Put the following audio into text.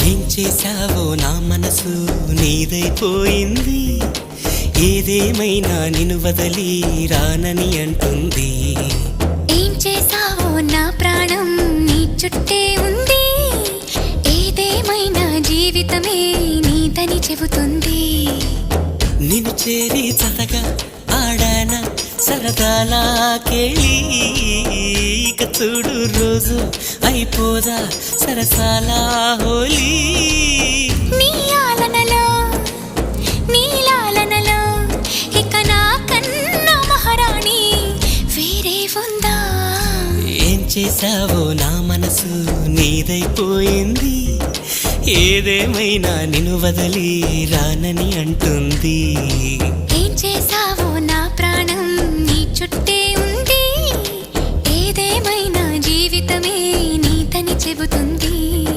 ఏం చేశావో నా మనసు నీదైపోయింది, ఏదేమైనా నిన్ను వదలి రానని అంటుంది. ఏం చేశావో నా ప్రాణం నీ చుట్టే ఉంది, ఏదేమైనా జీవితమే నీదని చెబుతుంది. నిన్ను చేరి చతగా ఆడాన సరదాలా కేళి, ఇక చూడు రోజు అయిపోదా సరసాలా హోలీ. నీ ఆలనలో నీ లాలనలో ఇక నా కన్నా మహారాణి వేరే ఉందా? ఏం చేశావో నా మనసు నీదైపోయింది, ఏదేమైనా నిన్ను వదలి రానని అంటుంది. ఏం చేశావో నా ప్రాణం నీ చుట్టే ఉంది, ఏదేమైనా జీవితమే నీదని చెబుతుంది.